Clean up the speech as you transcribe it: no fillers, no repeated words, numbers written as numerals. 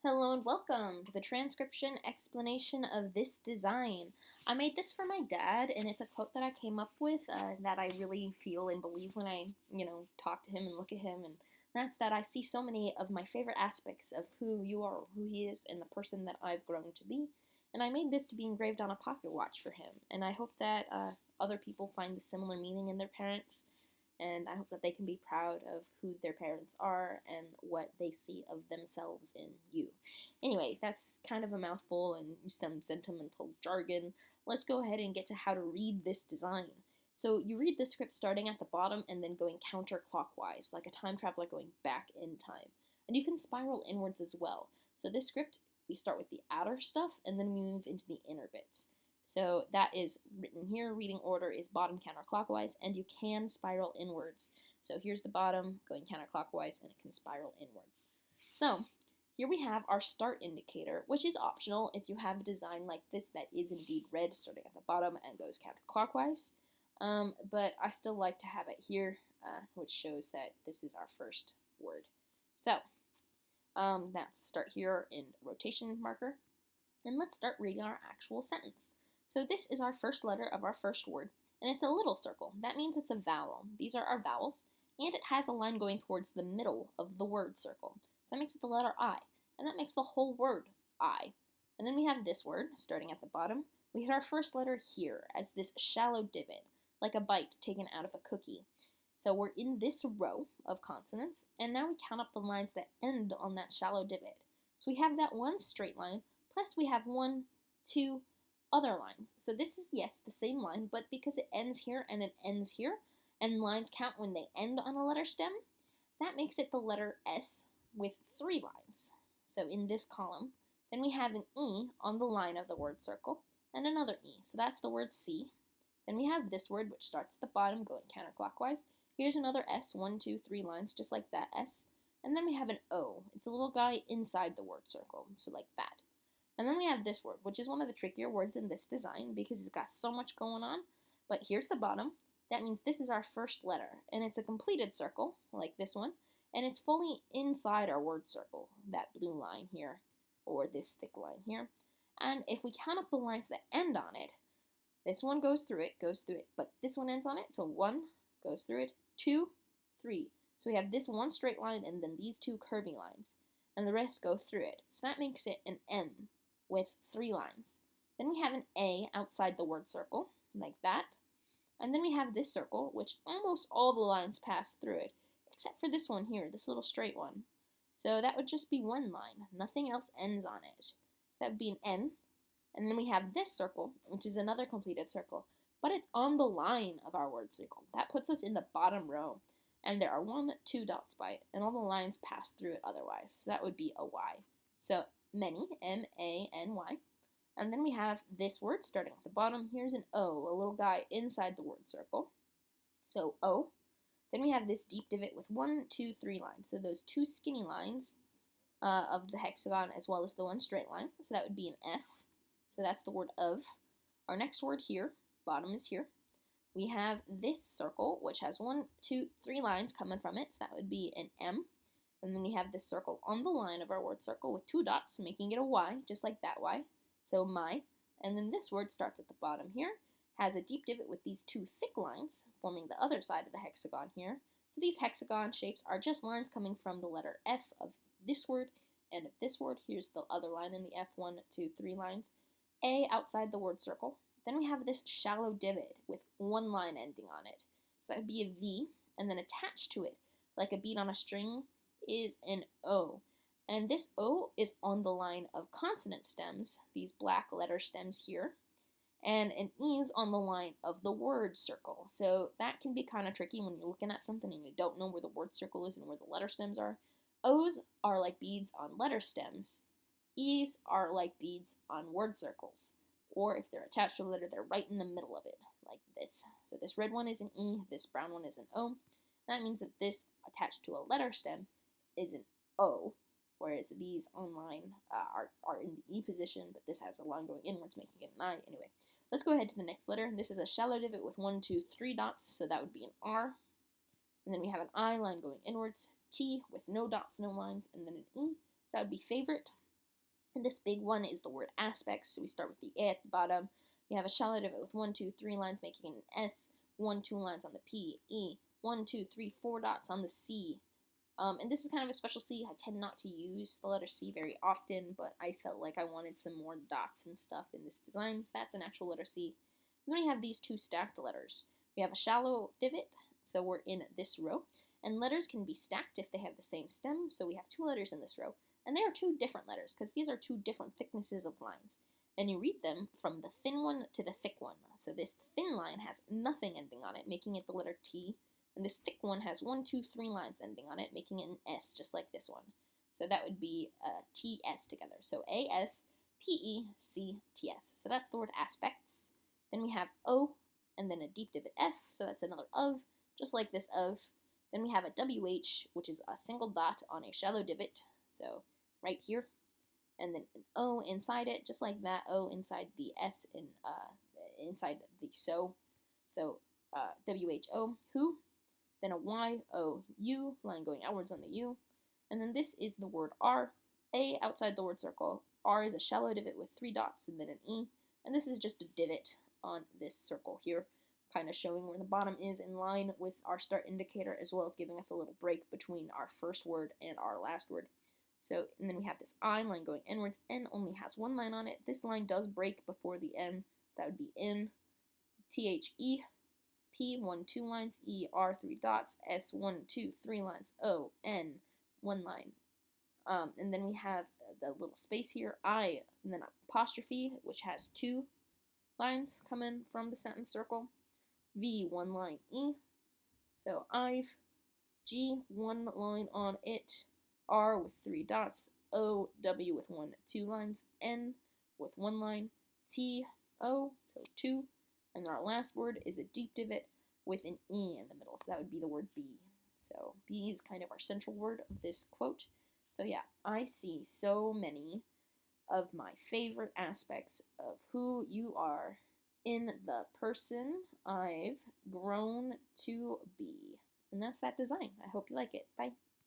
Hello and welcome to the transcription explanation of this design. I made this for my dad, and it's a quote that I came up with that I really feel and believe when I, talk to him and look at him, and that's that I see so many of my favorite aspects of who you are, who he is, and the person that I've grown to be. And I made this to be engraved on a pocket watch for him, and I hope that other people find the similar meaning in their parents, and I hope that they can be proud of who their parents are and what they see of themselves in you. Anyway, that's kind of a mouthful and some sentimental jargon. Let's go ahead and get to how to read this design. So you read the script starting at the bottom and then going counterclockwise, like a time traveler going back in time. And you can spiral inwards as well. So this script, we start with the outer stuff and then we move into the inner bits. So that is written here. Reading order is bottom counterclockwise, and you can spiral inwards. So here's the bottom going counterclockwise, and it can spiral inwards. So here we have our start indicator, which is optional if you have a design like this that is indeed red, starting at the bottom and goes counterclockwise. But I still like to have it here, which shows that this is our first word. So that's start here in rotation marker. And let's start reading our actual sentence. So this is our first letter of our first word, and it's a little circle. That means it's a vowel. These are our vowels, and it has a line going towards the middle of the word circle. So that makes it the letter I, and that makes the whole word I. And then we have this word, starting at the bottom. We hit our first letter here as this shallow divot, like a bite taken out of a cookie. So we're in this row of consonants, and now we count up the lines that end on that shallow divot. So we have that one straight line, plus we have 1, 2 other lines. So this is, yes, the same line, but because it ends here and it ends here, and lines count when they end on a letter stem, that makes it the letter S with 3 lines. So in this column, then we have an E on the line of the word circle, and another E. So that's the word see. Then we have this word, which starts at the bottom, going counterclockwise. Here's another S, 1, 2, 3 lines, just like that S. And then we have an O. It's a little guy inside the word circle, so like that. And then we have this word, which is one of the trickier words in this design because it's got so much going on. But here's the bottom. That means this is our first letter, and it's a completed circle, like this one, and it's fully inside our word circle, that blue line here, or this thick line here. And if we count up the lines that end on it, this one goes through it, but this one ends on it, so 1 goes through it, 2, 3. So we have this one straight line and then these 2 curvy lines, and the rest go through it. So that makes it an M with 3 lines. Then we have an A outside the word circle, like that. And then we have this circle, which almost all the lines pass through it, except for this one here, this little straight one. So that would just be 1 line. Nothing else ends on it. So that would be an N. And then we have this circle, which is another completed circle, but it's on the line of our word circle. That puts us in the bottom row. And there are 1, 2 dots by it, and all the lines pass through it otherwise. So that would be a Y. So many, M-A-N-Y. And then we have this word starting at the bottom. Here's an O, a little guy inside the word circle. So O. Then we have this deep divot with 1, 2, 3 lines. So those 2 skinny lines of the hexagon as well as the one straight line. So that would be an F. So that's the word of. Our next word here, bottom is here. We have this circle, which has 1, 2, 3 lines coming from it. So that would be an M. And then we have this circle on the line of our word circle with 2 dots, making it a Y, just like that Y. So my. And then this word starts at the bottom here, has a deep divot with these 2 thick lines, forming the other side of the hexagon here. So these hexagon shapes are just lines coming from the letter F of this word and of this word. Here's the other line in the F, 1, 2, 3 lines. A outside the word circle. Then we have this shallow divot with 1 line ending on it. So that would be a V, and then attached to it, like a bead on a string, is an O. And this O is on the line of consonant stems, these black letter stems here, and an E is on the line of the word circle. So that can be kind of tricky when you're looking at something and you don't know where the word circle is and where the letter stems are. O's are like beads on letter stems. E's are like beads on word circles. Or if they're attached to a letter, they're right in the middle of it, like this. So this red one is an E, this brown one is an O. That means that this attached to a letter stem is an O, whereas these on line are in the E position, but this has a line going inwards, making it an I. Anyway, let's go ahead to the next letter. This is a shallow divot with 1, 2, 3 dots, so that would be an R. And then we have an I line going inwards, T with no dots, no lines, and then an E. That would be favorite. And this big one is the word aspects. So we start with the A at the bottom. We have a shallow divot with 1, 2, 3 lines making an S, 1, 2 lines on the P, E, 1, 2, 3, 4 dots on the C. And this is kind of a special C. I tend not to use the letter C very often, but I felt like I wanted some more dots and stuff in this design, so that's an actual letter C. And then we have these two stacked letters. We have a shallow divot, so we're in this row, and letters can be stacked if they have the same stem, so we have two letters in this row. And they are two different letters, because these are two different thicknesses of lines. And you read them from the thin one to the thick one. So this thin line has nothing ending on it, making it the letter T. And this thick one has 1, 2, 3 lines ending on it, making it an S, just like this one. So that would be TS together. So AS, PE, C, TS. So that's the word aspects. Then we have O, and then a deep divot F, so that's another of, just like this of. Then we have a WH, which is a single dot on a shallow divot, so right here. And then an O inside it, just like that, O inside the S and inside the so. So WHO, who. Then a YOU, line going outwards on the U. And then this is the word R, A outside the word circle. R is a shallow divot with 3 dots and then an E. And this is just a divot on this circle here, kind of showing where the bottom is in line with our start indicator, as well as giving us a little break between our first word and our last word. So, and then we have this I line going inwards. N only has 1 line on it. This line does break before the N, so that would be in. THE, P, 1, 2 lines, E, R, 3 dots, S, 1, 2, 3 lines, O, N, 1 line. And then we have the little space here, I, and then apostrophe, which has 2 lines coming from the sentence circle. V, 1 line, E. So I've, G, 1 line on it, R with 3 dots, O, W with 1, 2 lines, N with 1 line, T, O, so 2. And our last word is a deep divot with an E in the middle, so that would be the word B. So B is kind of our central word of this quote. So yeah, I see so many of my favorite aspects of who you are in the person I've grown to be. And that's that design. I hope you like it. Bye.